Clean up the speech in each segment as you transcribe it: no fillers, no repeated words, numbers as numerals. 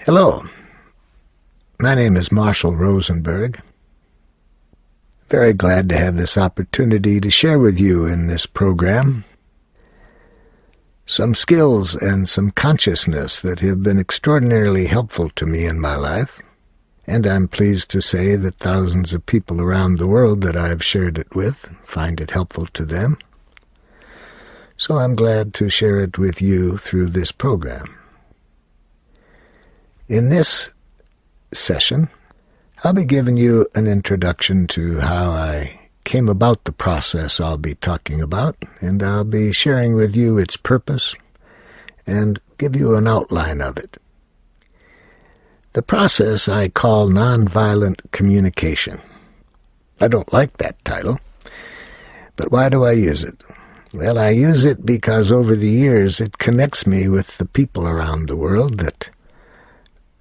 Hello, my name is Marshall Rosenberg. Very glad to have this opportunity to share with you in this program some skills and some consciousness that have been extraordinarily helpful to me in my life, and I'm pleased to say that thousands of people around the world that I've shared it with find it helpful to them. So I'm glad to share it with you through this program. In this session, I'll be giving you an introduction to how I came about the process I'll be talking about, and I'll be sharing with you its purpose and give you an outline of it. The process I call nonviolent communication. I don't like that title, but why do I use it? Well, I use it because over the years it connects me with the people around the world that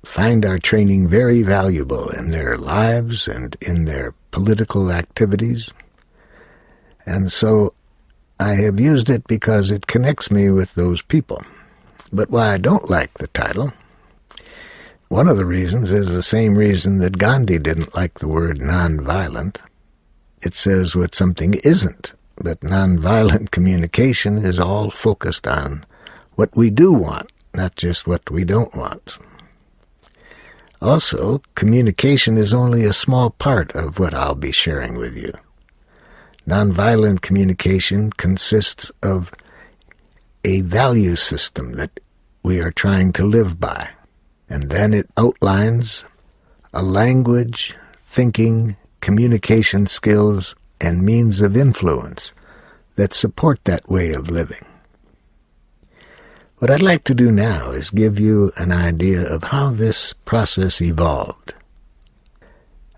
find our training very valuable in their lives and in their political activities. And so I have used it because it connects me with those people. But why I don't like the title, one of the reasons is the same reason that Gandhi didn't like the word nonviolent. It says what something isn't, but nonviolent communication is all focused on what we do want, not just what we don't want. Also, communication is only a small part of what I'll be sharing with you. Nonviolent communication consists of a value system that we are trying to live by, and then it outlines a language, thinking, communication skills, and means of influence that support that way of living. What I'd like to do now is give you an idea of how this process evolved.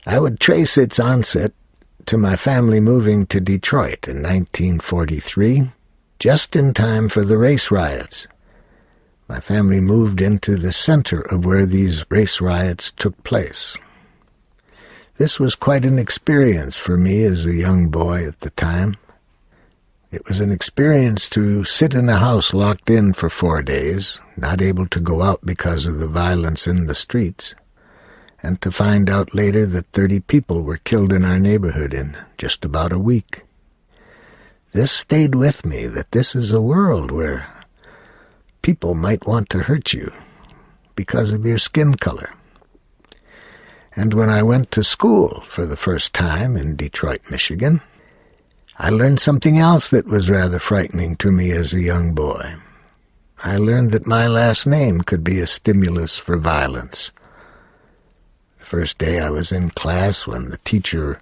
I would trace its onset to my family moving to Detroit in 1943, just in time for the race riots. My family moved into the center of where these race riots took place. This was quite an experience for me as a young boy at the time. It was an experience to sit in a house locked in for 4 days, not able to go out because of the violence in the streets, and to find out later that 30 people were killed in our neighborhood in just about a week. This stayed with me, that this is a world where people might want to hurt you because of your skin color. And when I went to school for the first time in Detroit, Michigan, I learned something else that was rather frightening to me as a young boy. I learned that my last name could be a stimulus for violence. The first day I was in class when the teacher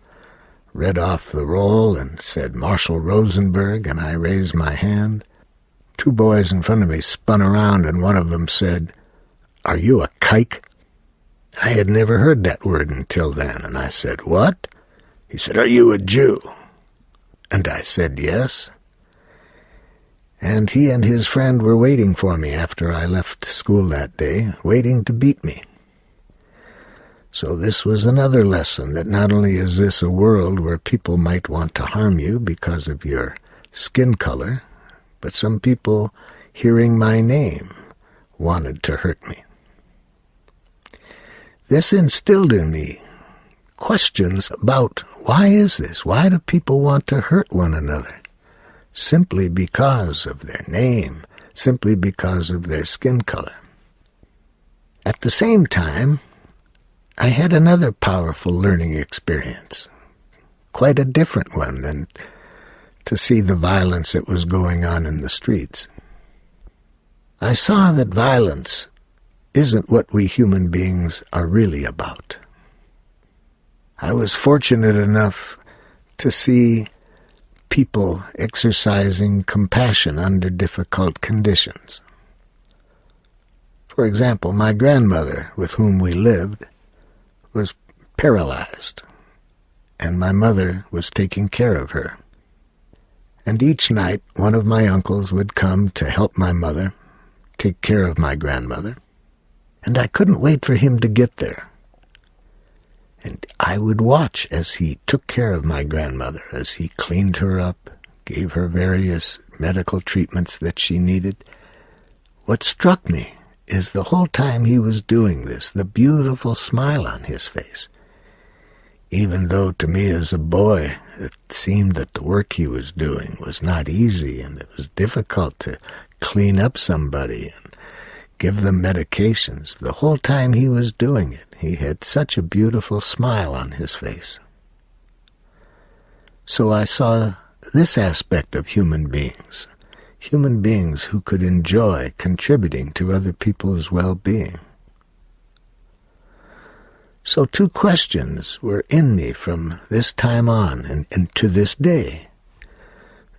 read off the roll and said Marshall Rosenberg, and I raised my hand. 2 boys in front of me spun around, and one of them said, "Are you a kike?" I had never heard that word until then, and I said, "What?" He said, "Are you a Jew?" And I said, "Yes." And he and his friend were waiting for me after I left school that day, waiting to beat me. So this was another lesson, that not only is this a world where people might want to harm you because of your skin color, but some people, hearing my name, wanted to hurt me. This instilled in me questions about, why is this? Why do people want to hurt one another? Simply because of their name, simply because of their skin color. At the same time, I had another powerful learning experience, quite a different one than to see the violence that was going on in the streets. I saw that violence isn't what we human beings are really about. I was fortunate enough to see people exercising compassion under difficult conditions. For example, my grandmother, with whom we lived, was paralyzed, and my mother was taking care of her. And each night, one of my uncles would come to help my mother take care of my grandmother, and I couldn't wait for him to get there. And I would watch as he took care of my grandmother, as he cleaned her up, gave her various medical treatments that she needed. What struck me is the whole time he was doing this, the beautiful smile on his face. Even though to me as a boy it seemed that the work he was doing was not easy and it was difficult to clean up somebody and give them medications, the whole time he was doing it, he had such a beautiful smile on his face. So I saw this aspect of human beings who could enjoy contributing to other people's well-being. So 2 questions were in me from this time on and to this day.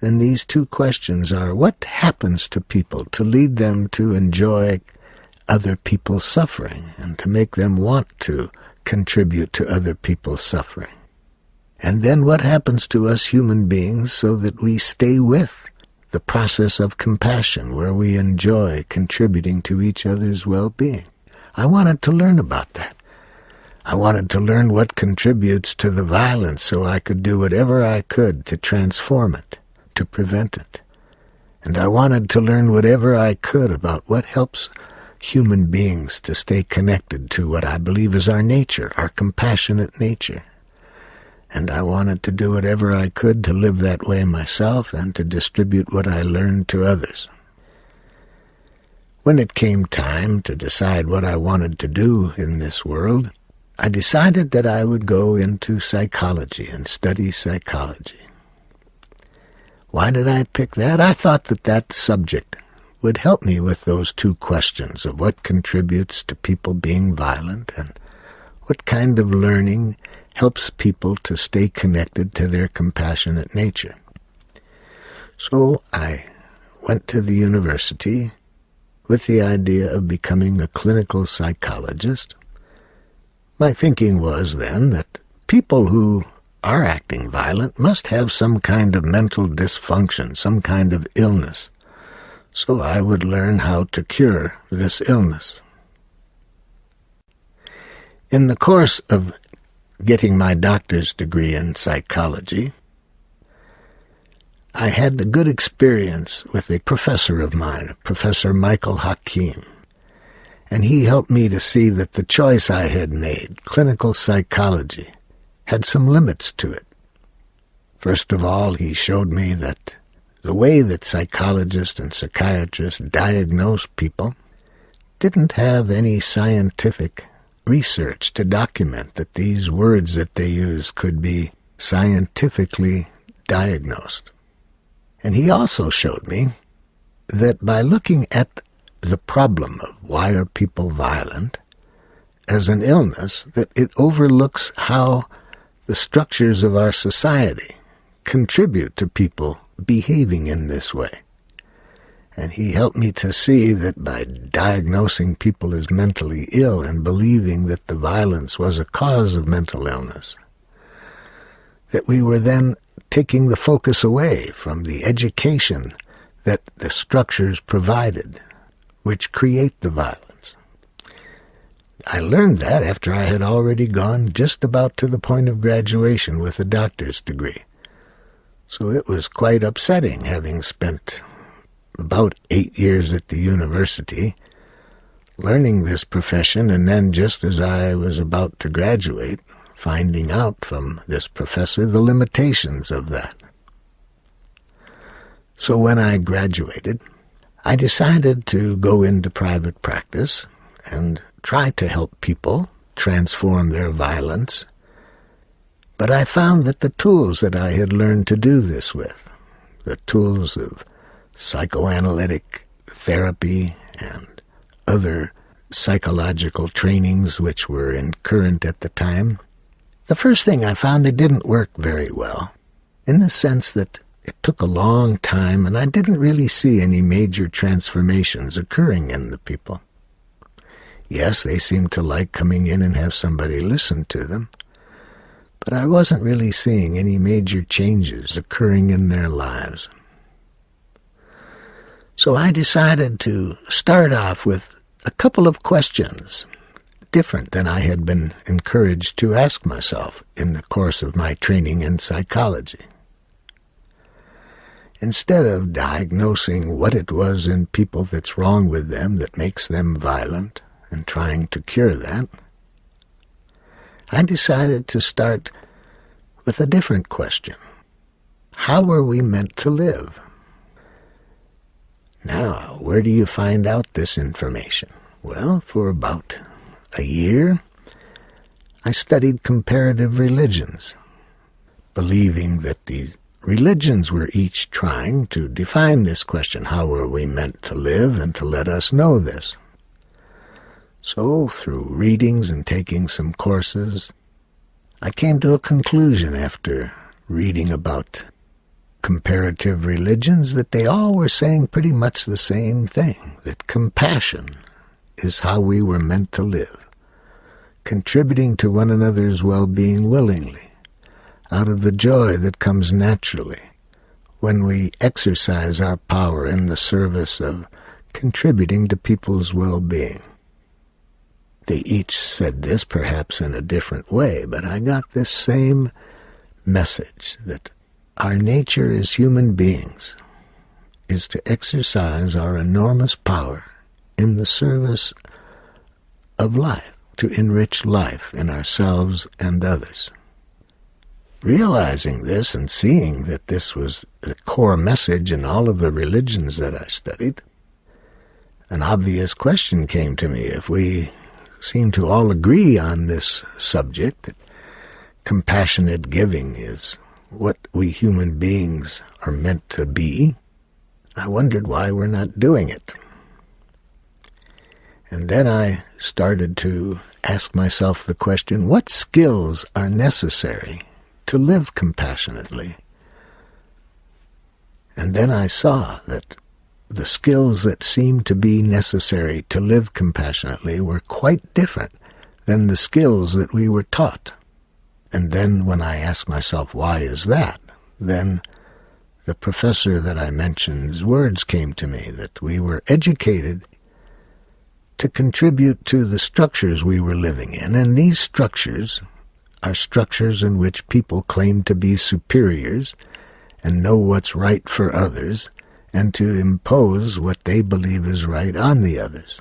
And these 2 questions are, what happens to people to lead them to enjoy other people's suffering and to make them want to contribute to other people's suffering? And then what happens to us human beings so that we stay with the process of compassion where we enjoy contributing to each other's well-being? I wanted to learn about that. I wanted to learn what contributes to the violence so I could do whatever I could to transform it, to prevent it. And I wanted to learn whatever I could about what helps human beings to stay connected to what I believe is our nature, our compassionate nature. And I wanted to do whatever I could to live that way myself and to distribute what I learned to others. When it came time to decide what I wanted to do in this world, I decided that I would go into psychology and study psychology. Why did I pick that? I thought that that subject would help me with those 2 questions of what contributes to people being violent and what kind of learning helps people to stay connected to their compassionate nature. So I went to the university with the idea of becoming a clinical psychologist. My thinking was then that people who are acting violent must have some kind of mental dysfunction, some kind of illness. So I would learn how to cure this illness. In the course of getting my doctor's degree in psychology, I had a good experience with a professor of mine, Professor Michael Hakim, and he helped me to see that the choice I had made, clinical psychology, had some limits to it. First of all, he showed me that the way that psychologists and psychiatrists diagnose people didn't have any scientific research to document that these words that they use could be scientifically diagnosed. And he also showed me that by looking at the problem of why are people violent as an illness, that it overlooks how the structures of our society contribute to people behaving in this way. And he helped me to see that by diagnosing people as mentally ill and believing that the violence was a cause of mental illness, that we were then taking the focus away from the education that the structures provided, which create the violence. I learned that after I had already gone just about to the point of graduation with a doctor's degree. So it was quite upsetting, having spent about 8 years at the university, learning this profession, and then just as I was about to graduate, finding out from this professor the limitations of that. So when I graduated, I decided to go into private practice and try to help people transform their violence. But I found that the tools that I had learned to do this with, the tools of psychoanalytic therapy and other psychological trainings which were current at the time, the first thing I found, it didn't work very well, in the sense that it took a long time and I didn't really see any major transformations occurring in the people. Yes, they seemed to like coming in and have somebody listen to them, but I wasn't really seeing any major changes occurring in their lives. So I decided to start off with a couple of questions, different than I had been encouraged to ask myself in the course of my training in psychology. Instead of diagnosing what it was in people that's wrong with them that makes them violent and trying to cure that, I decided to start with a different question. How are we meant to live? Now, where do you find out this information? Well, for about a year, I studied comparative religions, believing that the religions were each trying to define this question, how are we meant to live, and to let us know this. So, through readings and taking some courses, I came to a conclusion after reading about comparative religions that they all were saying pretty much the same thing, that compassion is how we were meant to live, contributing to one another's well-being willingly, out of the joy that comes naturally when we exercise our power in the service of contributing to people's well-being. They each said this perhaps in a different way, but I got this same message that our nature as human beings is to exercise our enormous power in the service of life, to enrich life in ourselves and others. Realizing this and seeing that this was the core message in all of the religions that I studied, an obvious question came to me. If we seem to all agree on this subject, that compassionate giving is what we human beings are meant to be, I wondered why we're not doing it. And then I started to ask myself the question, what skills are necessary to live compassionately? And then I saw that the skills that seemed to be necessary to live compassionately were quite different than the skills that we were taught. And then when I asked myself, why is that? Then the professor that I mentioned's words came to me, that we were educated to contribute to the structures we were living in. And these structures are structures in which people claim to be superiors and know what's right for others, and to impose what they believe is right on the others.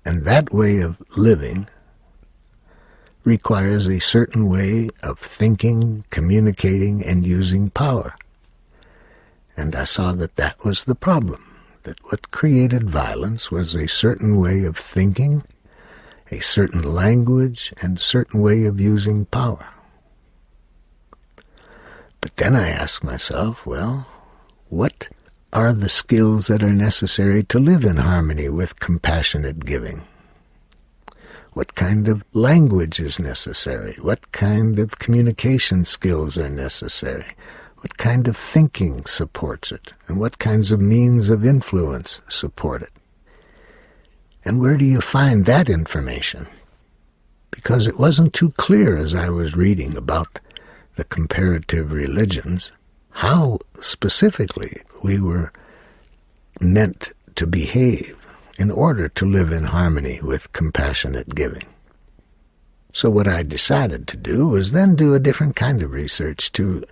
And that way of living requires a certain way of thinking, communicating, and using power. And I saw that that was the problem, that what created violence was a certain way of thinking, a certain language, and a certain way of using power. But then I asked myself, well, what are the skills that are necessary to live in harmony with compassionate giving? What kind of language is necessary? What kind of communication skills are necessary? What kind of thinking supports it? And what kinds of means of influence support it? And where do you find that information? Because it wasn't too clear as I was reading about the comparative religions how specifically we were meant to behave in order to live in harmony with compassionate giving. So what I decided to do was then do a different kind of research to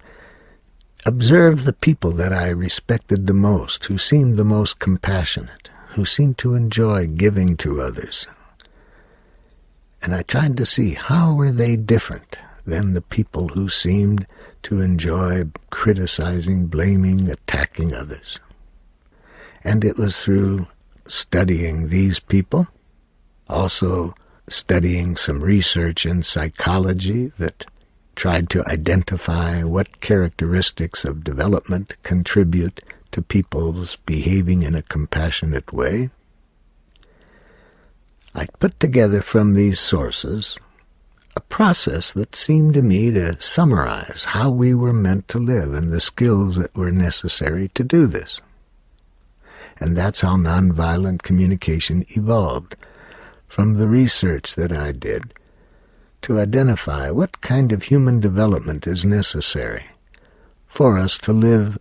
observe the people that I respected the most, who seemed the most compassionate, who seemed to enjoy giving to others. And I tried to see how were they different than the people who seemed to enjoy criticizing, blaming, attacking others. And it was through studying these people, also studying some research in psychology that tried to identify what characteristics of development contribute to people's behaving in a compassionate way. I put together from these sources a process that seemed to me to summarize how we were meant to live and the skills that were necessary to do this. And that's how nonviolent communication evolved, from the research that I did to identify what kind of human development is necessary for us to live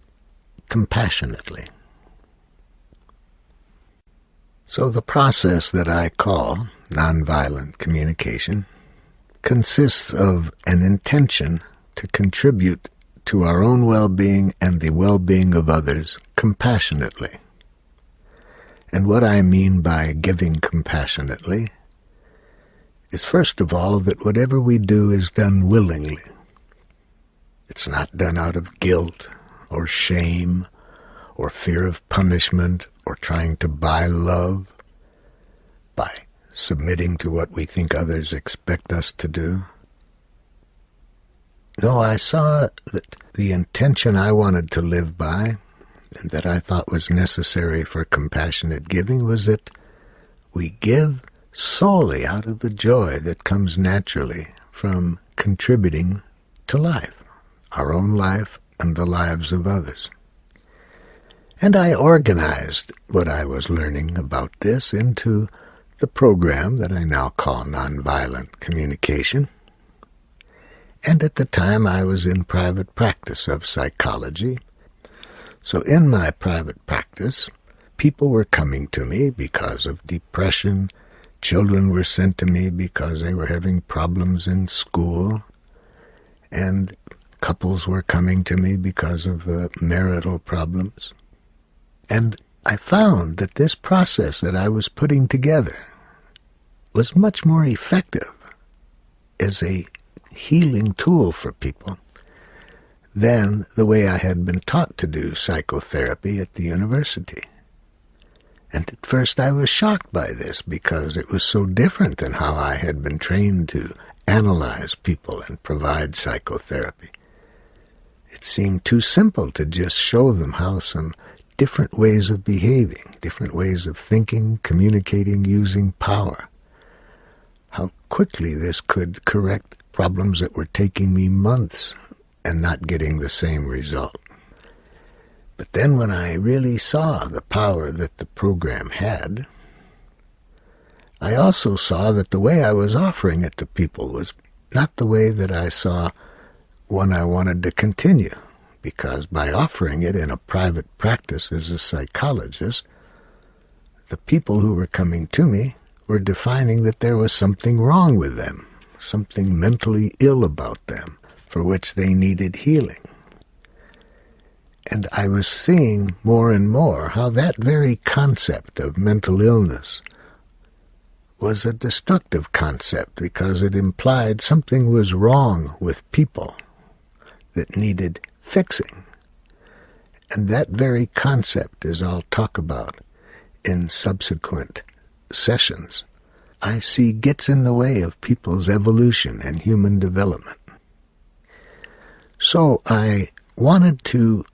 compassionately. So the process that I call nonviolent communication consists of an intention to contribute to our own well-being and the well-being of others compassionately. And what I mean by giving compassionately is, first of all, that whatever we do is done willingly. It's not done out of guilt or shame or fear of punishment or trying to buy love by submitting to what we think others expect us to do. No, I saw that the intention I wanted to live by and that I thought was necessary for compassionate giving was that we give solely out of the joy that comes naturally from contributing to life, our own life and the lives of others. And I organized what I was learning about this into the program that I now call Nonviolent Communication. And at the time I was in private practice of psychology. So in my private practice, people were coming to me because of depression. Children were sent to me because they were having problems in school. And couples were coming to me because of marital problems. And I found that this process that I was putting together was much more effective as a healing tool for people than the way I had been taught to do psychotherapy at the university. And at first I was shocked by this because it was so different than how I had been trained to analyze people and provide psychotherapy. It seemed too simple to just show them how some different ways of behaving, different ways of thinking, communicating, using power, how quickly this could correct problems that were taking me months and not getting the same result. But then when I really saw the power that the program had, I also saw that the way I was offering it to people was not the way that I saw one I wanted to continue, because by offering it in a private practice as a psychologist, the people who were coming to me were defining that there was something wrong with them, something mentally ill about them, for which they needed healing. And I was seeing more and more how that very concept of mental illness was a destructive concept because it implied something was wrong with people that needed fixing. And that very concept, as I'll talk about in subsequent sessions, I see gets in the way of people's evolution and human development. So I wanted to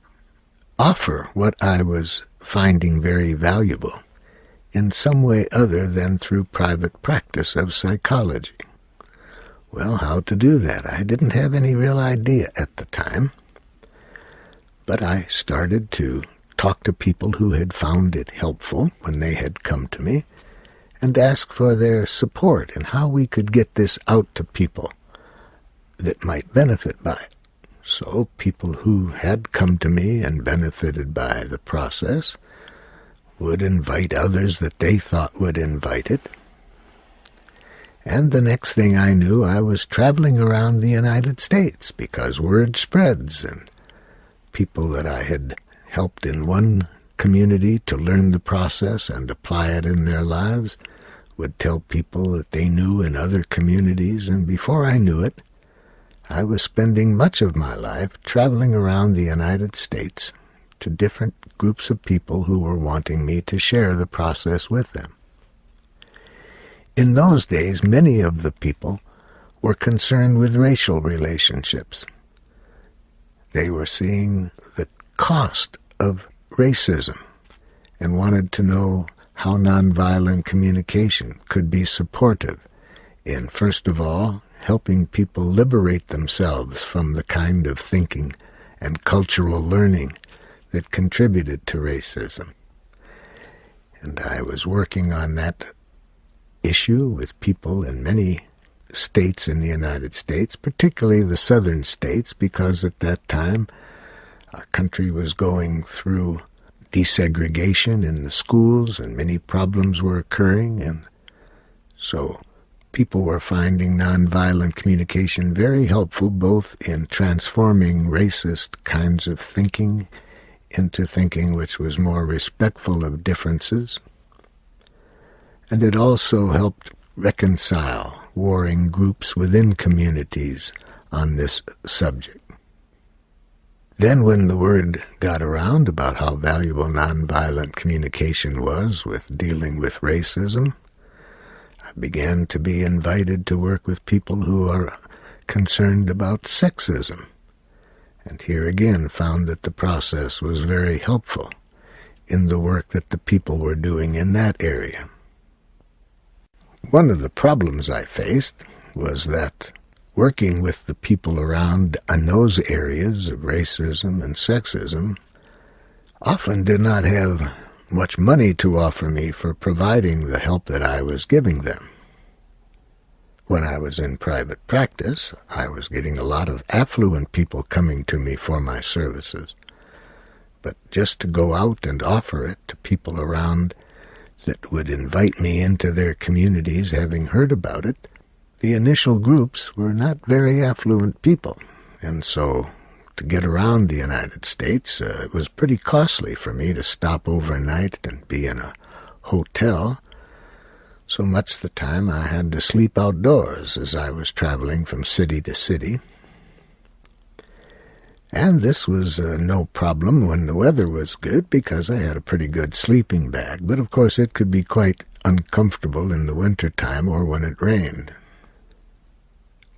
offer what I was finding very valuable in some way other than through private practice of psychology. Well, how to do that? I didn't have any real idea at the time, but I started to talk to people who had found it helpful when they had come to me and ask for their support in how we could get this out to people that might benefit by it. So people who had come to me and benefited by the process would invite others that they thought would invite it. And the next thing I knew, I was traveling around the United States because word spreads, and people that I had helped in one community to learn the process and apply it in their lives would tell people that they knew in other communities, and before I knew it, I was spending much of my life traveling around the United States to different groups of people who were wanting me to share the process with them. In those days, many of the people were concerned with racial relationships. They were seeing the cost of racism and wanted to know how nonviolent communication could be supportive in, first of all, helping people liberate themselves from the kind of thinking and cultural learning that contributed to racism. And I was working on that issue with people in many states in the United States, particularly the southern states, because at that time our country was going through desegregation in the schools and many problems were occurring, and so people were finding nonviolent communication very helpful, both in transforming racist kinds of thinking into thinking which was more respectful of differences. And it also helped reconcile warring groups within communities on this subject. Then when the word got around about how valuable nonviolent communication was with dealing with racism, I began to be invited to work with people who are concerned about sexism, and here again found that the process was very helpful in the work that the people were doing in that area. One of the problems I faced was that working with the people around in those areas of racism and sexism often did not have much money to offer me for providing the help that I was giving them. When I was in private practice, I was getting a lot of affluent people coming to me for my services. But just to go out and offer it to people around that would invite me into their communities, having heard about it, the initial groups were not very affluent people, and so to get around the United States, it was pretty costly for me to stop overnight and be in a hotel. So much of the time I had to sleep outdoors as I was traveling from city to city. And this was no problem when the weather was good, because I had a pretty good sleeping bag, but of course it could be quite uncomfortable in the wintertime or when it rained.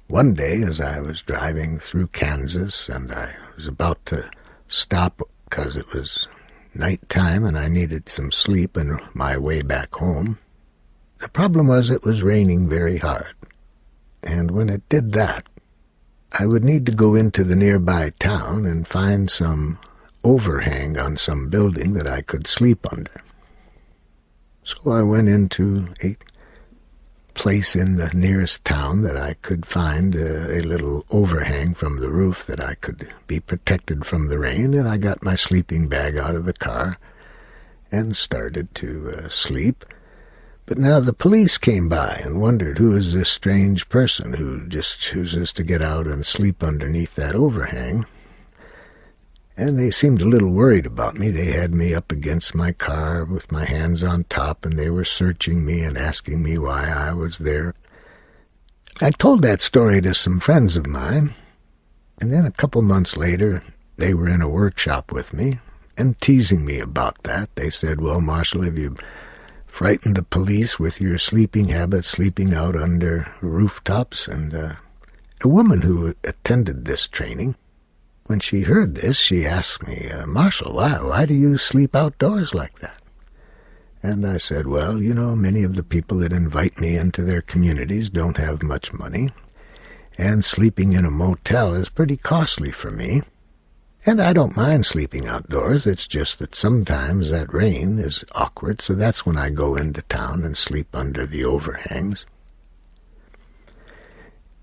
One day, as I was driving through Kansas and I was about to stop because it was nighttime and I needed some sleep on my way back home, the problem was it was raining very hard. And when it did that, I would need to go into the nearby town and find some overhang on some building that I could sleep under. So I went into a place in the nearest town that I could find a little overhang from the roof that I could be protected from the rain, and I got my sleeping bag out of the car and started to sleep. But now the police came by and wondered, who is this strange person who just chooses to get out and sleep underneath that overhang? And they seemed a little worried about me. They had me up against my car with my hands on top, and they were searching me and asking me why I was there. I told that story to some friends of mine, and then a couple months later, they were in a workshop with me and teasing me about that. They said, "Well, Marshall, have you frightened the police with your sleeping habit, sleeping out under rooftops?" And a woman who attended this training, when she heard this, she asked me, "Marshall, why do you sleep outdoors like that?" And I said, "Well, many of the people that invite me into their communities don't have much money, and sleeping in a motel is pretty costly for me. And I don't mind sleeping outdoors, it's just that sometimes that rain is awkward, so that's when I go into town and sleep under the overhangs."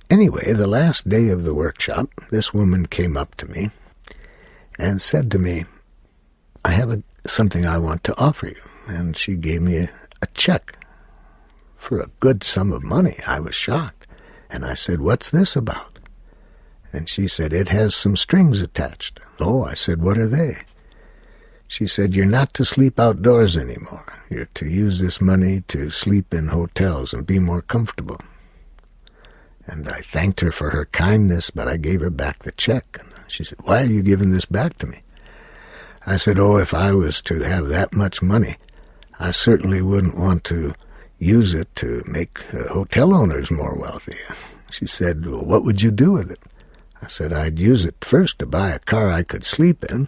Anyway, the last day of the workshop, this woman came up to me and said to me, "I have something I want to offer you." And she gave me a check for a good sum of money. I was shocked. And I said, "What's this about?" And she said, "It has some strings attached." "Oh," I said, "what are they?" She said, "You're not to sleep outdoors anymore. You're to use this money to sleep in hotels and be more comfortable." And I thanked her for her kindness, but I gave her back the check. And she said, "Why are you giving this back to me?" I said, "Oh, if I was to have that much money, I certainly wouldn't want to use it to make hotel owners more wealthy." She said, "Well, what would you do with it?" I said, "I'd use it first to buy a car I could sleep in.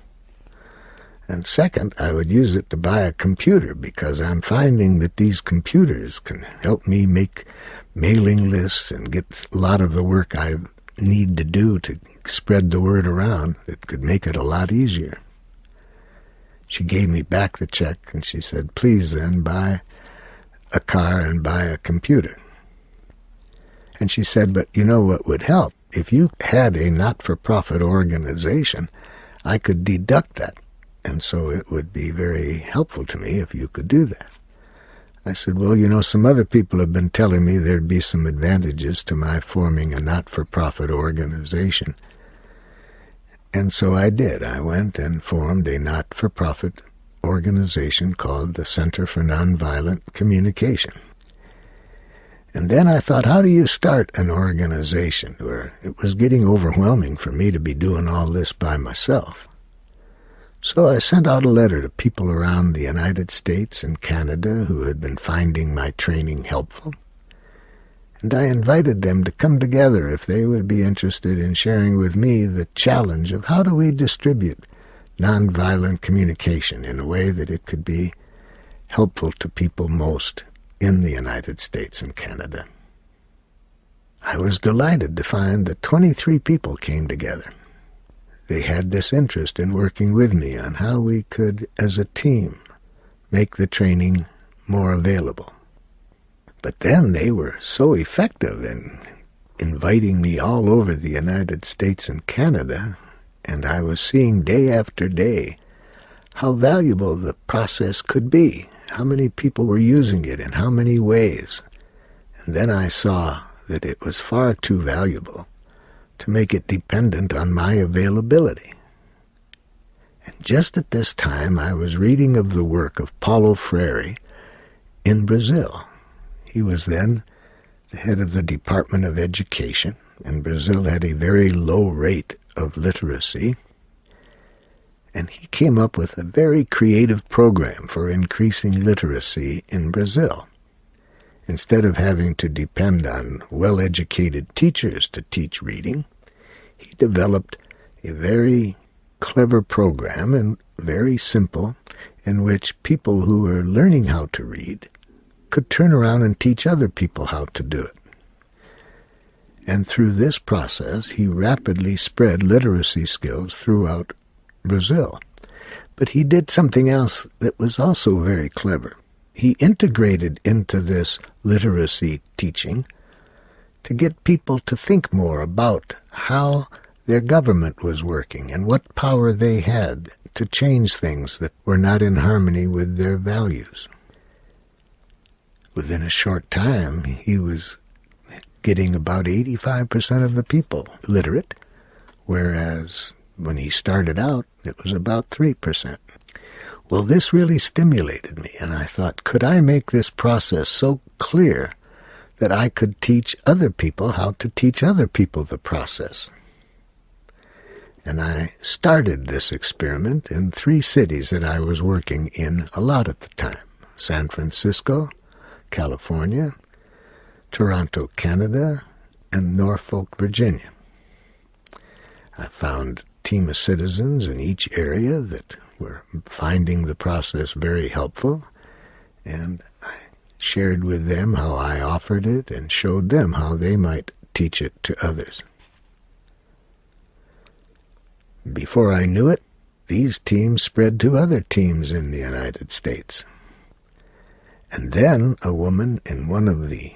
And second, I would use it to buy a computer, because I'm finding that these computers can help me make mailing lists and get a lot of the work I need to do to spread the word around. It could make it a lot easier." She gave me back the check, and she said, "Please then buy a car and buy a computer." And she said, "But you know what would help? If you had a not-for-profit organization, I could deduct that, and so it would be very helpful to me if you could do that." I said, well, some other people have been telling me there'd be some advantages to my forming a not-for-profit organization. And so I did. I went and formed a not-for-profit organization called the Center for Nonviolent Communication. And then I thought, how do you start an organization where it was getting overwhelming for me to be doing all this by myself? So I sent out a letter to people around the United States and Canada who had been finding my training helpful. And I invited them to come together if they would be interested in sharing with me the challenge of how do we distribute nonviolent communication in a way that it could be helpful to people most in the United States and Canada. I was delighted to find that 23 people came together. They had this interest in working with me on how we could, as a team, make the training more available. But then they were so effective in inviting me all over the United States and Canada, and I was seeing day after day how valuable the process could be, how many people were using it in how many ways. And then I saw that it was far too valuable to make it dependent on my availability. And just at this time, I was reading of the work of Paulo Freire in Brazil. He was then the head of the Department of Education, and Brazil had a very low rate of literacy. And he came up with a very creative program for increasing literacy in Brazil. Instead of having to depend on well-educated teachers to teach reading, he developed a very clever program, and very simple, in which people who were learning how to read could turn around and teach other people how to do it. And through this process, he rapidly spread literacy skills throughout Brazil. But he did something else that was also very clever. He integrated into this literacy teaching to get people to think more about how their government was working and what power they had to change things that were not in harmony with their values. Within a short time, he was getting about 85% of the people literate, whereas when he started out, it was about 3%. Well, this really stimulated me, and I thought, could I make this process so clear that I could teach other people how to teach other people the process? And I started this experiment in 3 cities that I was working in a lot at the time: San Francisco, California, Toronto, Canada, and Norfolk, Virginia. I found a team of citizens in each area that were finding the process very helpful, and I shared with them how I offered it and showed them how they might teach it to others. Before I knew it, these teams spread to other teams in the United States. And then a woman in one of the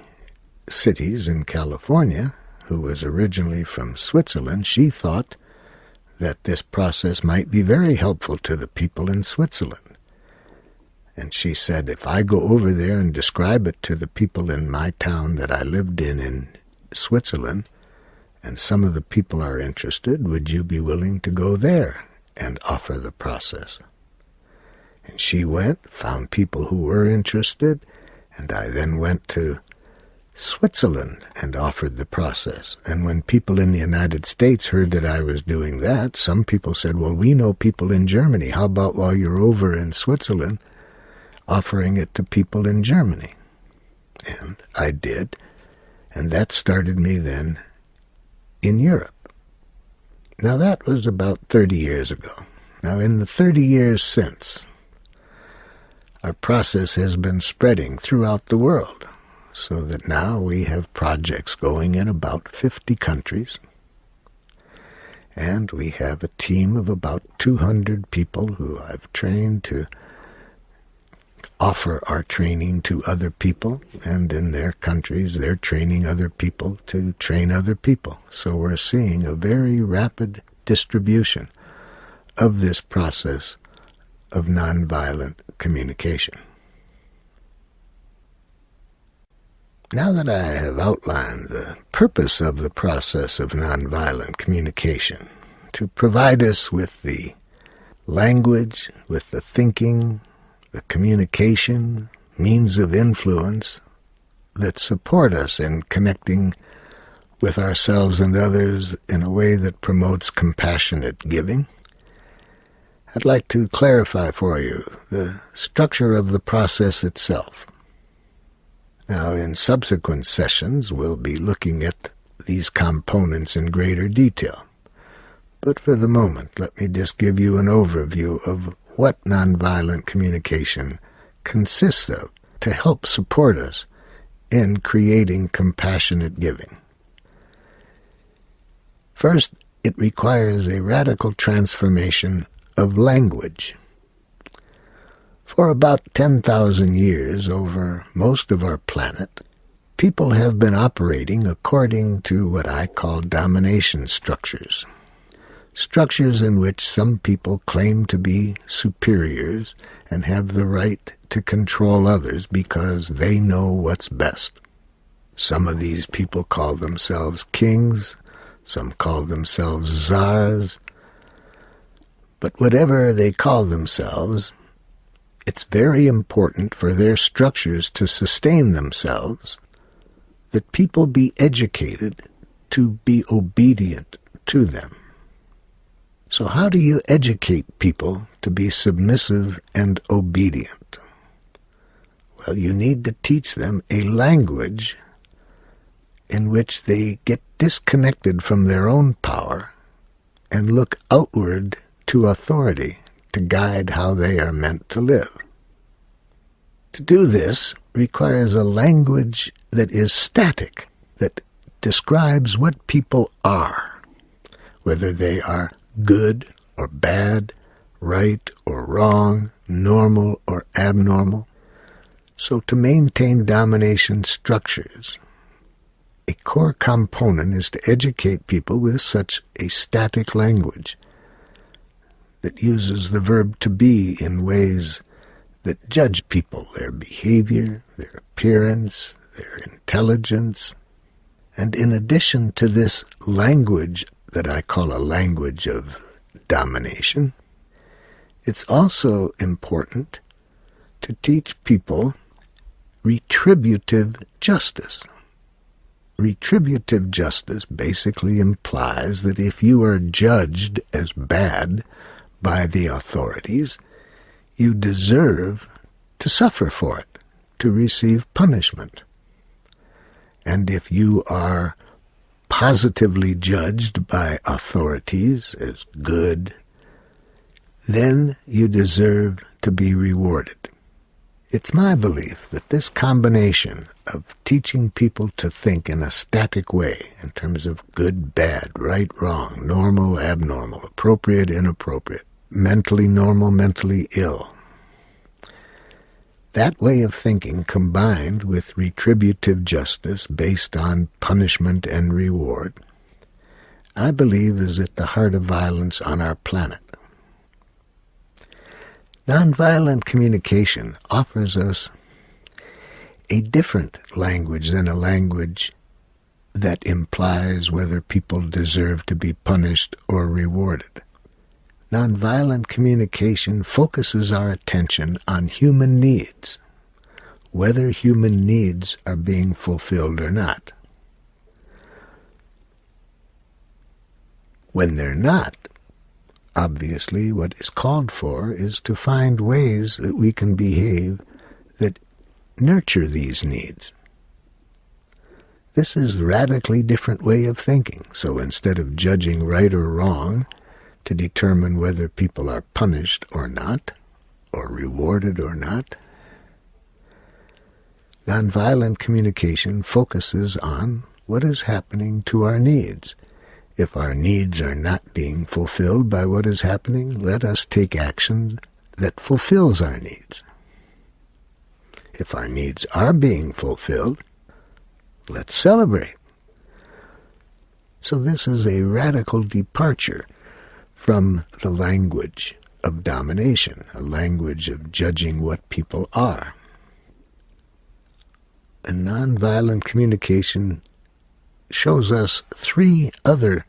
cities in California, who was originally from Switzerland, she thought that this process might be very helpful to the people in Switzerland. And she said, if I go over there and describe it to the people in my town that I lived in Switzerland, and some of the people are interested, would you be willing to go there and offer the process? And she went, found people who were interested, and I then went to Switzerland and offered the process. And when people in the United States heard that I was doing that, some people said, well, we know people in Germany. How about while you're over in Switzerland, offering it to people in Germany? And I did. And that started me then in Europe. Now that was about 30 years ago. Now in the 30 years since, our process has been spreading throughout the world, so that now we have projects going in about 50 countries, and we have a team of about 200 people who I've trained to offer our training to other people, and in their countries they're training other people to train other people. So we're seeing a very rapid distribution of this process of nonviolent communication. Now that I have outlined the purpose of the process of nonviolent communication, to provide us with the language, with the thinking, the communication, means of influence that support us in connecting with ourselves and others in a way that promotes compassionate giving, I'd like to clarify for you the structure of the process itself. Now, in subsequent sessions, we'll be looking at these components in greater detail. But for the moment, let me just give you an overview of what nonviolent communication consists of to help support us in creating compassionate giving. First, it requires a radical transformation of language. For about 10,000 years over most of our planet, people have been operating according to what I call domination structures. Structures in which some people claim to be superiors and have the right to control others because they know what's best. Some of these people call themselves kings, some call themselves czars, but whatever they call themselves, it's very important for their structures to sustain themselves that people be educated to be obedient to them. So how do you educate people to be submissive and obedient? Well, you need to teach them a language in which they get disconnected from their own power and look outward to authority to guide how they are meant to live. To do this requires a language that is static, that describes what people are, whether they are good or bad, right or wrong, normal or abnormal. So to maintain domination structures, a core component is to educate people with such a static language that uses the verb to be in ways that judge people, their behavior, their appearance, their intelligence. And in addition to this language that I call a language of domination, it's also important to teach people retributive justice. Retributive justice basically implies that if you are judged as bad by the authorities, you deserve to suffer for it, to receive punishment. And if you are positively judged by authorities as good, then you deserve to be rewarded. It's my belief that this combination of teaching people to think in a static way in terms of good, bad, right, wrong, normal, abnormal, appropriate, inappropriate, mentally normal, mentally ill, that way of thinking combined with retributive justice based on punishment and reward, I believe is at the heart of violence on our planet. Nonviolent communication offers us a different language than a language that implies whether people deserve to be punished or rewarded. Nonviolent communication focuses our attention on human needs, whether human needs are being fulfilled or not. When they're not, obviously what is called for is to find ways that we can behave that nurture these needs. This is a radically different way of thinking. So instead of judging right or wrong to determine whether people are punished or not, or rewarded or not, nonviolent communication focuses on what is happening to our needs. If our needs are not being fulfilled by what is happening, let us take action that fulfills our needs. If our needs are being fulfilled, let's celebrate. So this is a radical departure from the language of domination, a language of judging what people are. And nonviolent communication shows us three other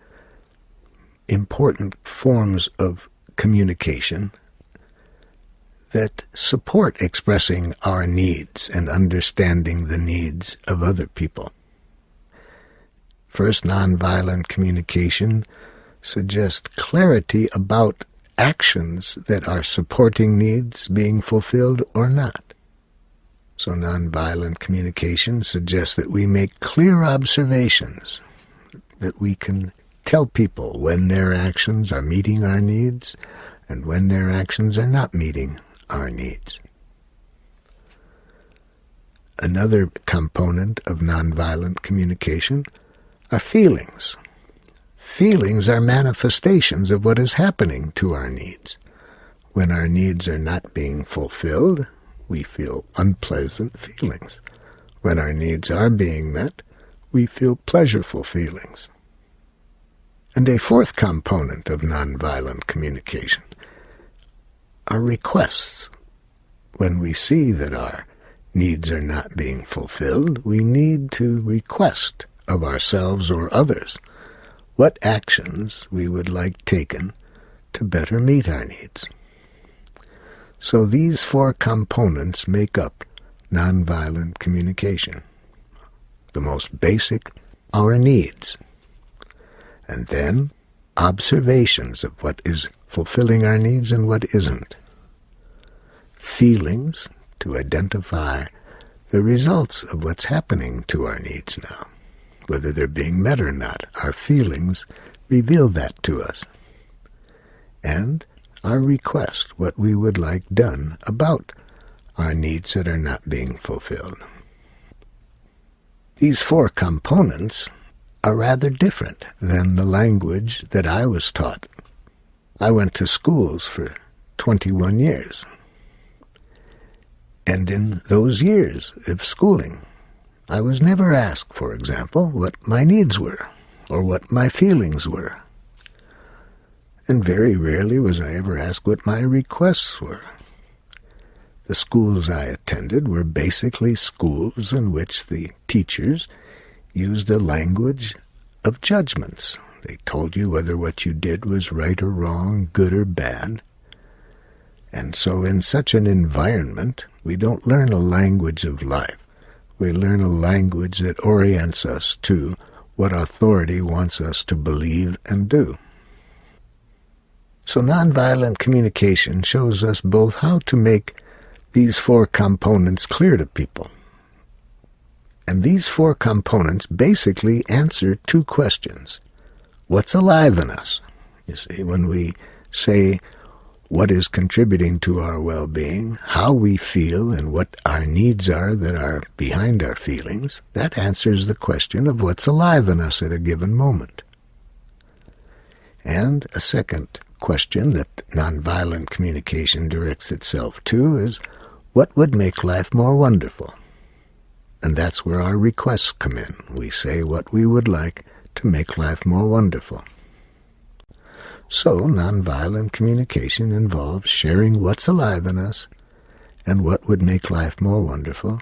important forms of communication that support expressing our needs and understanding the needs of other people. First, nonviolent communication suggests clarity about actions that are supporting needs being fulfilled or not. So nonviolent communication suggests that we make clear observations, that we can tell people when their actions are meeting our needs and when their actions are not meeting our needs. Another component of nonviolent communication are feelings. Feelings are manifestations of what is happening to our needs. When our needs are not being fulfilled, we feel unpleasant feelings. When our needs are being met, we feel pleasurable feelings. And a fourth component of nonviolent communication are requests. When we see that our needs are not being fulfilled, we need to request of ourselves or others what actions we would like taken to better meet our needs. So these four components make up nonviolent communication. The most basic, our needs, and then observations of what is fulfilling our needs and what isn't. Feelings, to identify the results of what's happening to our needs now, whether they're being met or not. Our feelings reveal that to us. And our request, what we would like done about our needs that are not being fulfilled. These four components are rather different than the language that I was taught. I went to schools for 21 years. And in those years of schooling, I was never asked, for example, what my needs were or what my feelings were. And very rarely was I ever asked what my requests were. The schools I attended were basically schools in which the teachers used a language of judgments. They told you whether what you did was right or wrong, good or bad. And so in such an environment, we don't learn a language of life. We learn a language that orients us to what authority wants us to believe and do. So nonviolent communication shows us both how to make these four components clear to people. And these four components basically answer two questions. What's alive in us? You see, when we say what is contributing to our well-being, how we feel, and what our needs are that are behind our feelings, that answers the question of what's alive in us at a given moment. And a second question that nonviolent communication directs itself to is, what would make life more wonderful? And that's where our requests come in. We say what we would like to make life more wonderful. So nonviolent communication involves sharing what's alive in us and what would make life more wonderful,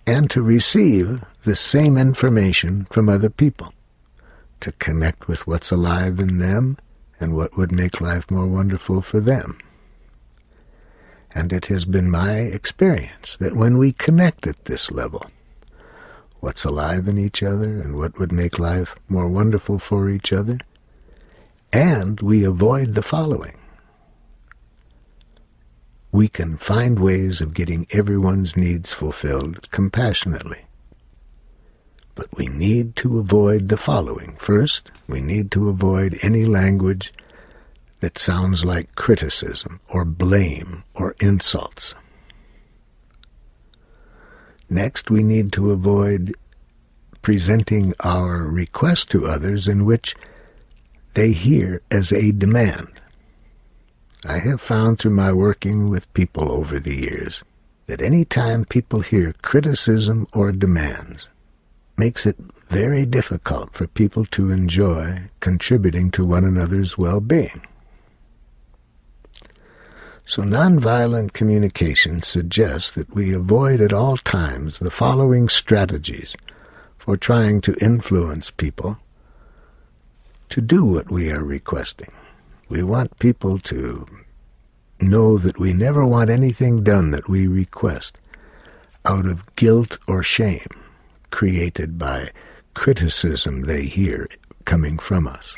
and to receive the same information from other people, to connect with what's alive in them and what would make life more wonderful for them. And it has been my experience that when we connect at this level, what's alive in each other and what would make life more wonderful for each other, and we avoid the following. We can find ways of getting everyone's needs fulfilled compassionately. But we need to avoid the following. First, we need to avoid any language that sounds like criticism or blame or insults. Next, we need to avoid presenting our request to others in which they hear as a demand. I have found through my working with people over the years that any time people hear criticism or demands, makes it very difficult for people to enjoy contributing to one another's well-being. So nonviolent communication suggests that we avoid at all times the following strategies for trying to influence people to do what we are requesting. We want people to know that we never want anything done that we request out of guilt or shame created by criticism they hear coming from us.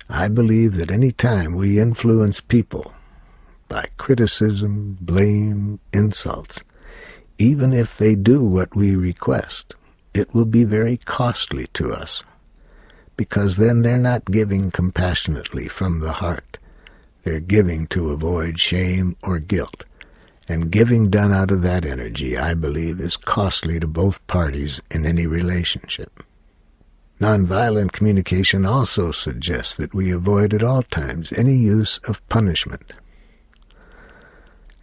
I believe that any time we influence people by criticism, blame, insults, even if they do what we request, it will be very costly to us, because then they're not giving compassionately from the heart. They're giving to avoid shame or guilt. And giving done out of that energy, I believe, is costly to both parties in any relationship. Nonviolent communication also suggests that we avoid at all times any use of punishment.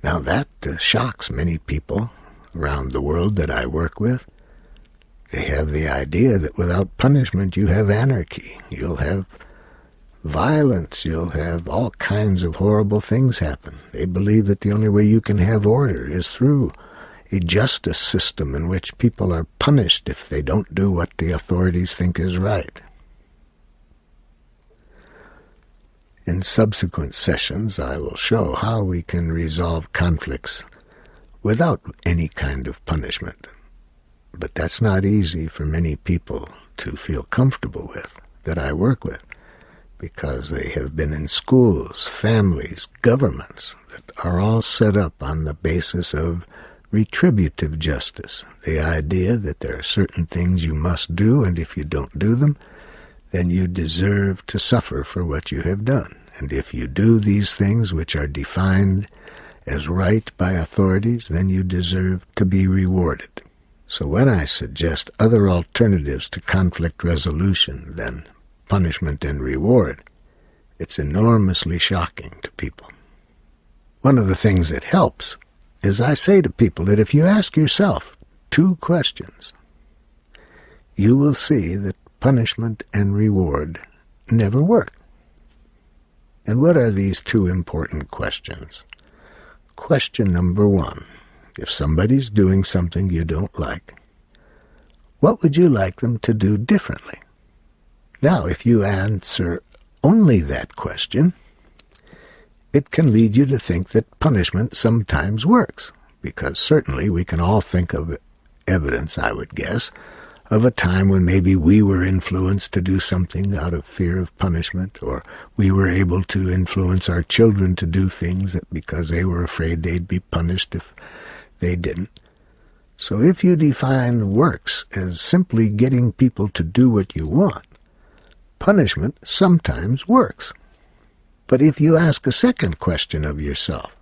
Now that shocks many people around the world that I work with. They have the idea that without punishment you have anarchy, you'll have violence, you'll have all kinds of horrible things happen. They believe that the only way you can have order is through a justice system in which people are punished if they don't do what the authorities think is right. In subsequent sessions, I will show how we can resolve conflicts without any kind of punishment. But that's not easy for many people to feel comfortable with, that I work with, because they have been in schools, families, governments that are all set up on the basis of retributive justice, the idea that there are certain things you must do, and if you don't do them, then you deserve to suffer for what you have done. And if you do these things which are defined as right by authorities, then you deserve to be rewarded. So when I suggest other alternatives to conflict resolution than punishment and reward, it's enormously shocking to people. One of the things that helps is I say to people that if you ask yourself 2 questions, you will see that punishment and reward never work. And what are these 2 important questions? Question number 1, if somebody's doing something you don't like, what would you like them to do differently? Now, if you answer only that question, it can lead you to think that punishment sometimes works, because certainly we can all think of evidence, I would guess, of a time when maybe we were influenced to do something out of fear of punishment, or we were able to influence our children to do things because they were afraid they'd be punished if they didn't. So if you define works as simply getting people to do what you want, punishment sometimes works. But if you ask a second question of yourself,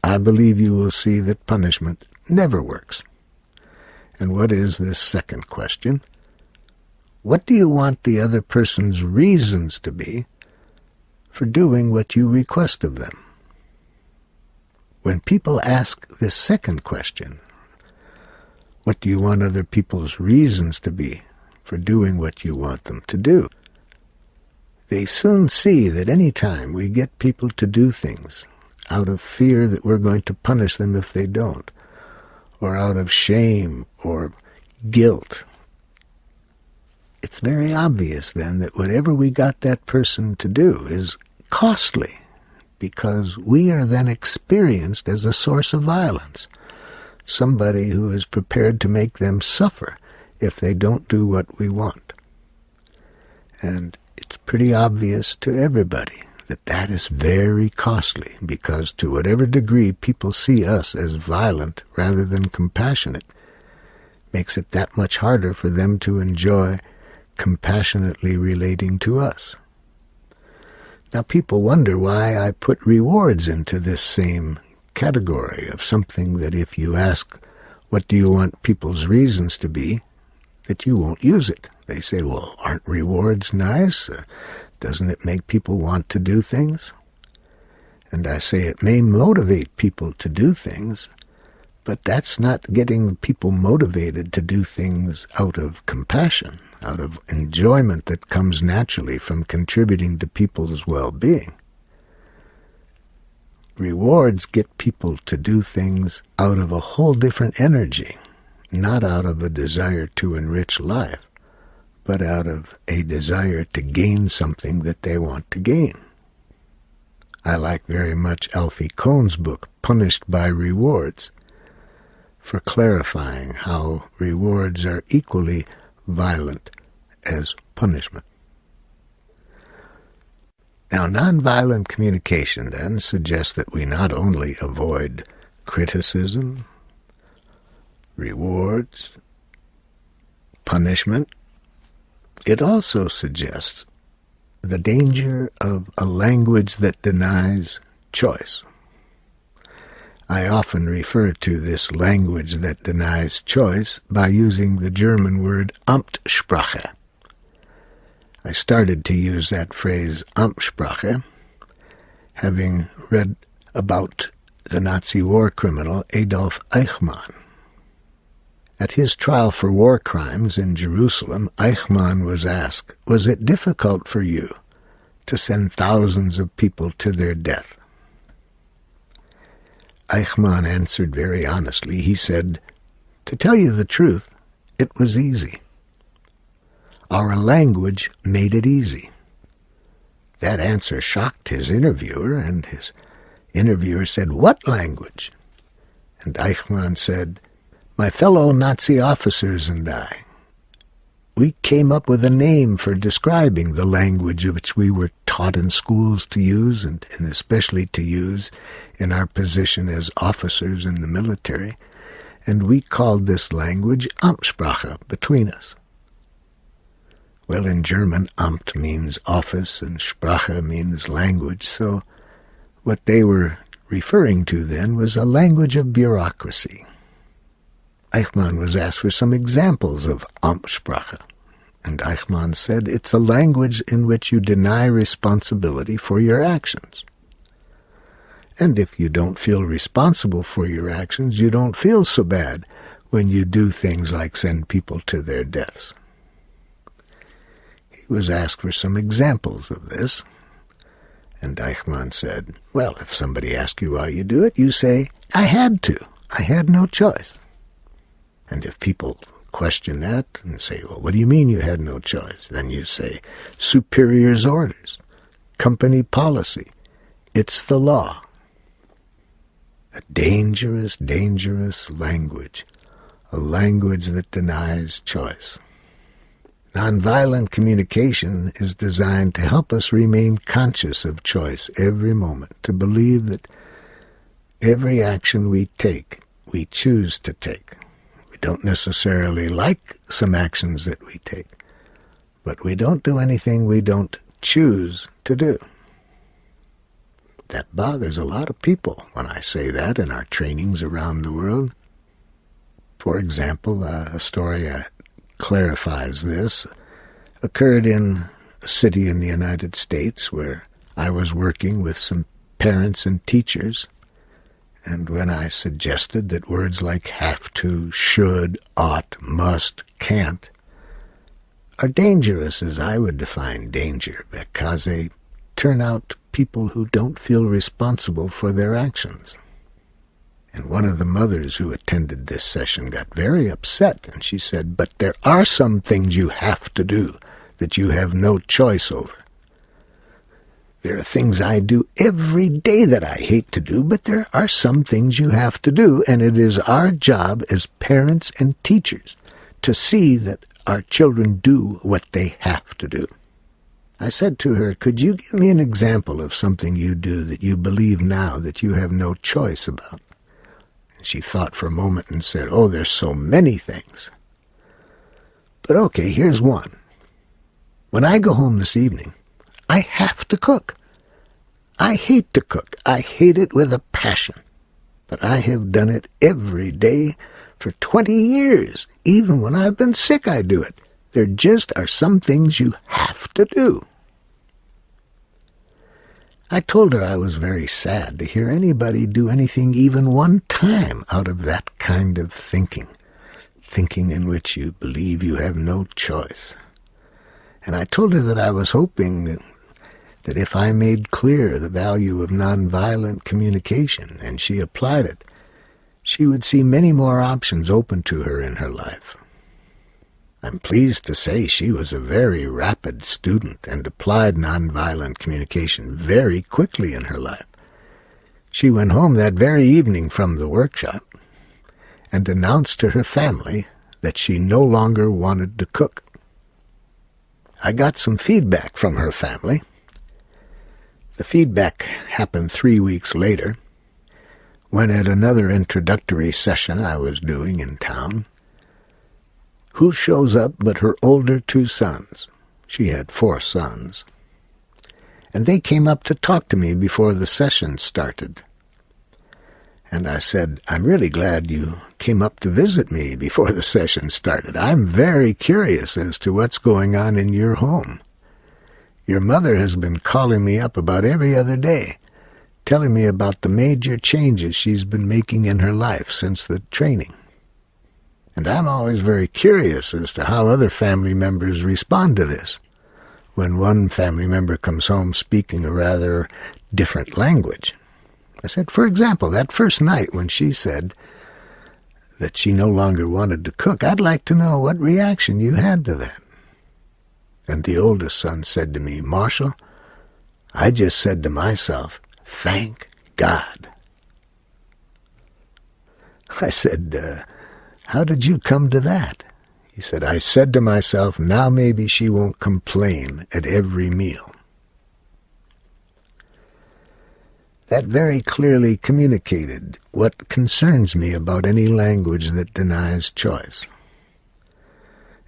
I believe you will see that punishment never works. And what is this second question? What do you want the other person's reasons to be for doing what you request of them? When people ask this second question, what do you want other people's reasons to be for doing what you want them to do? They soon see that any time we get people to do things out of fear that we're going to punish them if they don't, or out of shame or guilt, it's very obvious then that whatever we got that person to do is costly, because we are then experienced as a source of violence, somebody who is prepared to make them suffer if they don't do what we want. And it's pretty obvious to everybody that that is very costly, because to whatever degree people see us as violent rather than compassionate, makes it that much harder for them to enjoy compassionately relating to us. Now people wonder why I put rewards into this same category of something that if you ask, what do you want people's reasons to be, that you won't use it. They say, well, aren't rewards nice? Doesn't it make people want to do things? And I say it may motivate people to do things, but that's not getting people motivated to do things out of compassion, out of enjoyment that comes naturally from contributing to people's well-being. rewards get people to do things out of a whole different energy, not out of a desire to enrich life, but out of a desire to gain something that they want to gain. I like very much Alfie Kohn's book, Punished by Rewards, for clarifying how rewards are equally violent as punishment. Now, nonviolent communication then suggests that we not only avoid criticism, rewards, punishment, it also suggests the danger of a language that denies choice. I often refer to this language that denies choice by using the German word Amtssprache. I started to use that phrase Amtssprache, having read about the Nazi war criminal Adolf Eichmann. At his trial for war crimes in Jerusalem, Eichmann was asked, "Was it difficult for you to send thousands of people to their death?" Eichmann answered very honestly. He said, "To tell you the truth, it was easy. Our language made it easy." That answer shocked his interviewer, and his interviewer said, "What language?" And Eichmann said, "My fellow Nazi officers and I, we came up with a name for describing the language which we were taught in schools to use, and especially to use in our position as officers in the military, and we called this language Amtssprache between us." Well, in German, Amt means office and Sprache means language, so what they were referring to then was a language of bureaucracy. Eichmann was asked for some examples of Amtssprache, and Eichmann said, "It's a language in which you deny responsibility for your actions. And if you don't feel responsible for your actions, you don't feel so bad when you do things like send people to their deaths." He was asked for some examples of this, and Eichmann said, "Well, if somebody asks you why you do it, you say, 'I had to. I had no choice.' And if people question that and say, 'Well, what do you mean you had no choice?' Then you say, 'Superior's orders, company policy, it's the law.'" A dangerous, dangerous language, a language that denies choice. Nonviolent communication is designed to help us remain conscious of choice every moment, to believe that every action we take, we choose to take. We don't necessarily like some actions that we take, but we don't do anything we don't choose to do. That bothers a lot of people when I say that in our trainings around the world. For example, a story clarifies this occurred in a city in the United States where I was working with some parents and teachers, and when I suggested that words like have to, should, ought, must, can't are dangerous as I would define danger, because they turn out people who don't feel responsible for their actions. And one of the mothers who attended this session got very upset, and she said, "But there are some things you have to do that you have no choice over. There are things I do every day that I hate to do, but there are some things you have to do, and it is our job as parents and teachers to see that our children do what they have to do." I said to her, "Could you give me an example of something you do that you believe now that you have no choice about?" And she thought for a moment and said, "Oh, there's so many things. But okay, here's one. When I go home this evening, I have to cook. I hate to cook. I hate it with a passion. But I have done it every day for 20 years. Even when I've been sick, I do it. There just are some things you have to do." I told her I was very sad to hear anybody do anything even one time out of that kind of thinking in which you believe you have no choice. And I told her that I was hoping that if I made clear the value of nonviolent communication and she applied it, she would see many more options open to her in her life. I'm pleased to say she was a very rapid student and applied nonviolent communication very quickly in her life. She went home that very evening from the workshop and announced to her family that she no longer wanted to cook. I got some feedback from her family. The feedback happened 3 weeks later, when at another introductory session I was doing in town, who shows up but her older 2 sons? She had 4 sons. And they came up to talk to me before the session started. And I said, "I'm really glad you came up to visit me before the session started. I'm very curious as to what's going on in your home. Your mother has been calling me up about every other day, telling me about the major changes she's been making in her life since the training. And I'm always very curious as to how other family members respond to this, when one family member comes home speaking a rather different language." I said, "For example, that first night when she said that she no longer wanted to cook, I'd like to know what reaction you had to that." And the oldest son said to me, "Marshall, I just said to myself, thank God." I said, "How did you come to that?" He said, "I said to myself, now maybe she won't complain at every meal." That very clearly communicated what concerns me about any language that denies choice.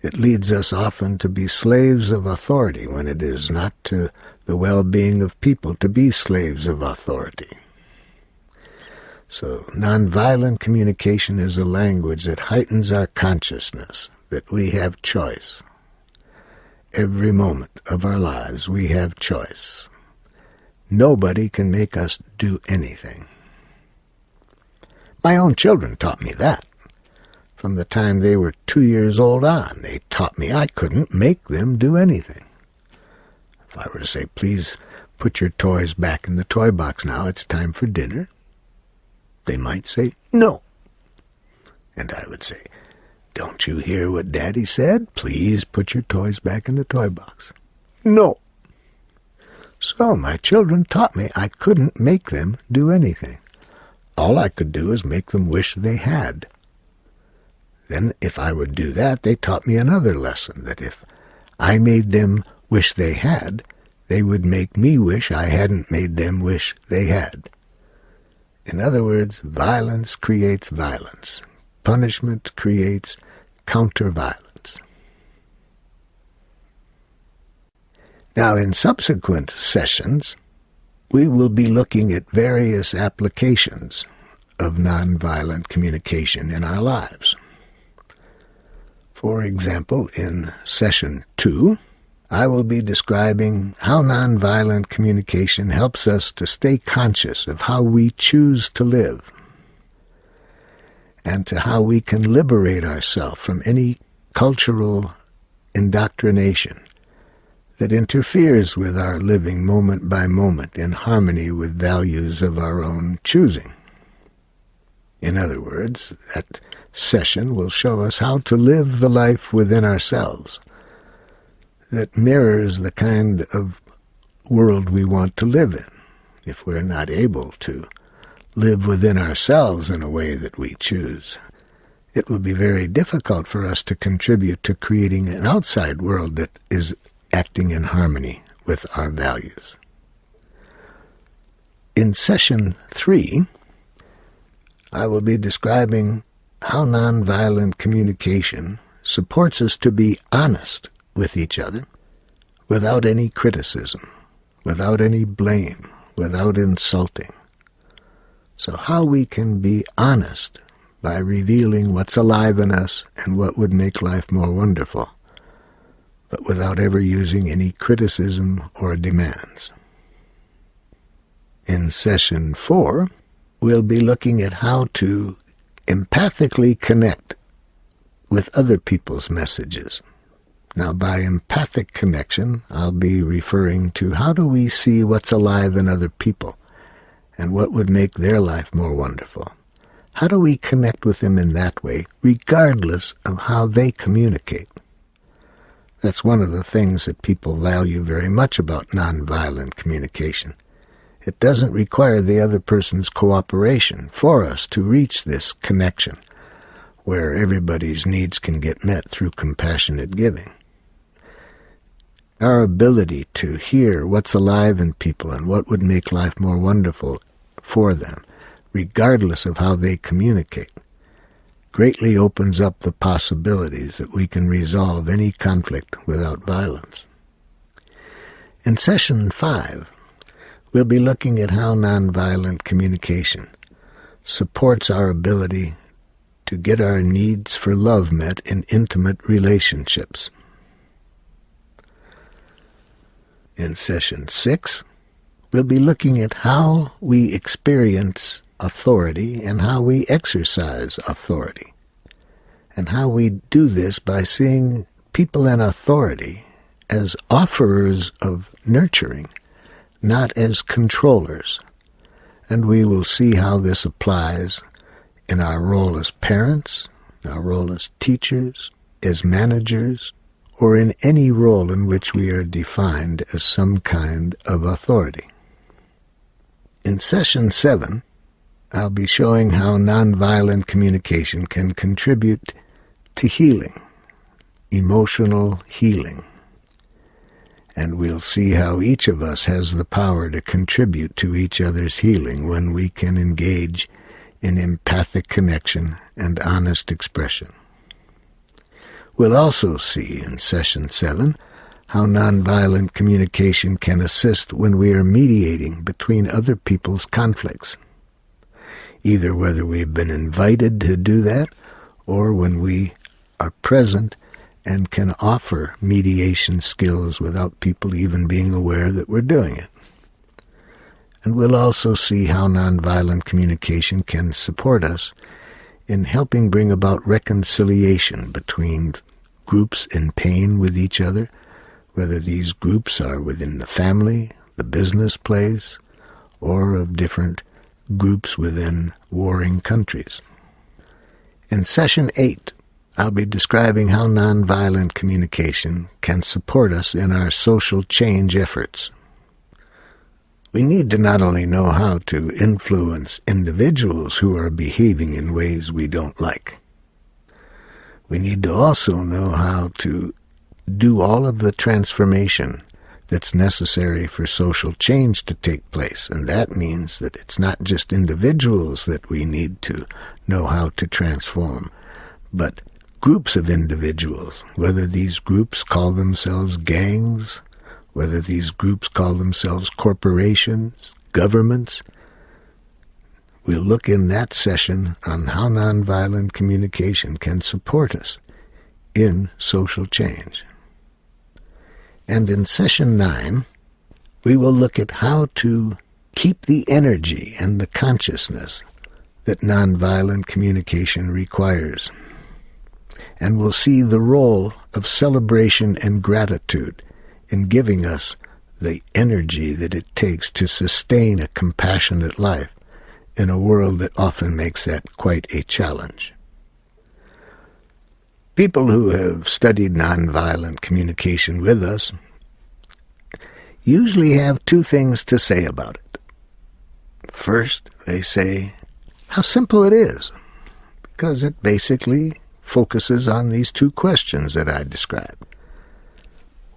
It leads us often to be slaves of authority when it is not to the well-being of people to be slaves of authority. So nonviolent communication is a language that heightens our consciousness that we have choice. Every moment of our lives we have choice. Nobody can make us do anything. My own children taught me that. From the time they were 2 years old on, they taught me I couldn't make them do anything. If I were to say, "Please put your toys back in the toy box now, it's time for dinner," they might say, "No." And I would say, "Don't you hear what Daddy said? Please put your toys back in the toy box." "No." So my children taught me I couldn't make them do anything. All I could do is make them wish they had. Then if I would do that, they taught me another lesson, that if I made them wish they had, they would make me wish I hadn't made them wish they had. In other words, violence creates violence. Punishment creates counter-violence. Now, in subsequent sessions, we will be looking at various applications of nonviolent communication in our lives. For example, in Session 2, I will be describing how nonviolent communication helps us to stay conscious of how we choose to live and to how we can liberate ourselves from any cultural indoctrination that interferes with our living moment by moment in harmony with values of our own choosing. In other words, that session will show us how to live the life within ourselves that mirrors the kind of world we want to live in. If we're not able to live within ourselves in a way that we choose, it will be very difficult for us to contribute to creating an outside world that is acting in harmony with our values. In Session 3, I will be describing how nonviolent communication supports us to be honest with each other without any criticism, without any blame, without insulting. So how we can be honest by revealing what's alive in us and what would make life more wonderful, but without ever using any criticism or demands. In Session 4, we'll be looking at how to empathically connect with other people's messages Now, by empathic connection, I'll be referring to how do we see what's alive in other people and what would make their life more wonderful. How do we connect with them in that way, regardless of how they communicate? That's one of the things that people value very much about nonviolent communication. It doesn't require the other person's cooperation for us to reach this connection, where everybody's needs can get met through compassionate giving. Our ability to hear what's alive in people and what would make life more wonderful for them, regardless of how they communicate, greatly opens up the possibilities that we can resolve any conflict without violence. In Session 5, we'll be looking at how nonviolent communication supports our ability to get our needs for love met in intimate relationships. In Session 6, we'll be looking at how we experience authority and how we exercise authority, and how we do this by seeing people in authority as offerers of nurturing, not as controllers. And we will see how this applies in our role as parents, our role as teachers, as managers, or in any role in which we are defined as some kind of authority. In Session 7, I'll be showing how nonviolent communication can contribute to healing, emotional healing. And we'll see how each of us has the power to contribute to each other's healing when we can engage in empathic connection and honest expression. We'll also see in Session 7 how nonviolent communication can assist when we are mediating between other people's conflicts, either whether we've been invited to do that or when we are present and can offer mediation skills without people even being aware that we're doing it. And we'll also see how nonviolent communication can support us in helping bring about reconciliation between groups in pain with each other, whether these groups are within the family, the business place, or of different groups within warring countries. In Session 8, I'll be describing how nonviolent communication can support us in our social change efforts. We need to not only know how to influence individuals who are behaving in ways we don't like, we need to also know how to do all of the transformation that's necessary for social change to take place. And that means that it's not just individuals that we need to know how to transform, but groups of individuals, whether these groups call themselves gangs, whether these groups call themselves corporations, governments. We'll look in that session on how nonviolent communication can support us in social change. And in Session 9, we will look at how to keep the energy and the consciousness that nonviolent communication requires. And we'll see the role of celebration and gratitude in giving us the energy that it takes to sustain a compassionate life in a world that often makes that quite a challenge. People who have studied nonviolent communication with us usually have two things to say about it. First, they say how simple it is, because it basically focuses on these two questions that I described.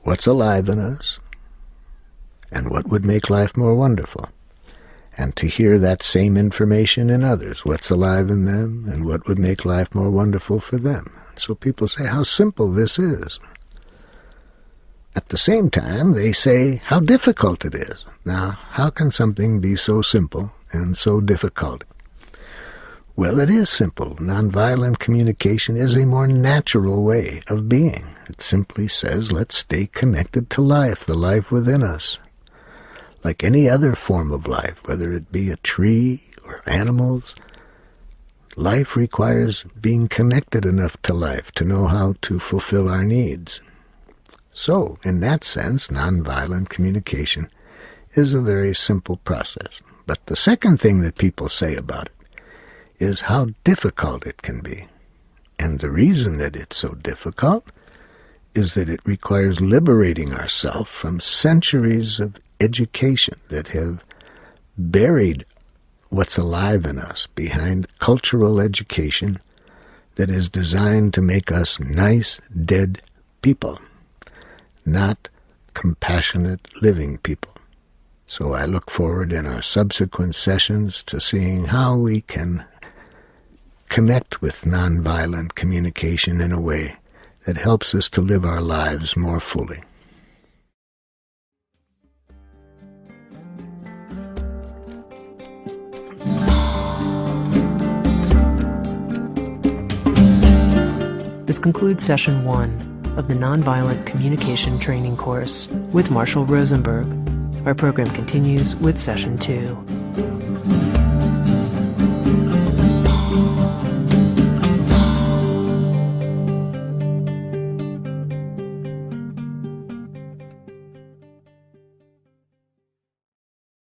What's alive in us, and what would make life more wonderful? And to hear that same information in others, what's alive in them, and what would make life more wonderful for them. So people say how simple this is. At the same time, they say how difficult it is. Now, how can something be so simple and so difficult? Well, it is simple. Nonviolent communication is a more natural way of being. It simply says, let's stay connected to life, the life within us. Like any other form of life, whether it be a tree or animals, life requires being connected enough to life to know how to fulfill our needs. So, in that sense, nonviolent communication is a very simple process. But the second thing that people say about it is how difficult it can be. And the reason that it's so difficult is that it requires liberating ourselves from centuries of education that have buried what's alive in us behind cultural education that is designed to make us nice, dead people, not compassionate, living people. So I look forward in our subsequent sessions to seeing how we can connect with nonviolent communication in a way that helps us to live our lives more fully. This concludes Session 1 of the Nonviolent Communication Training Course with Marshall Rosenberg. Our program continues with Session 2.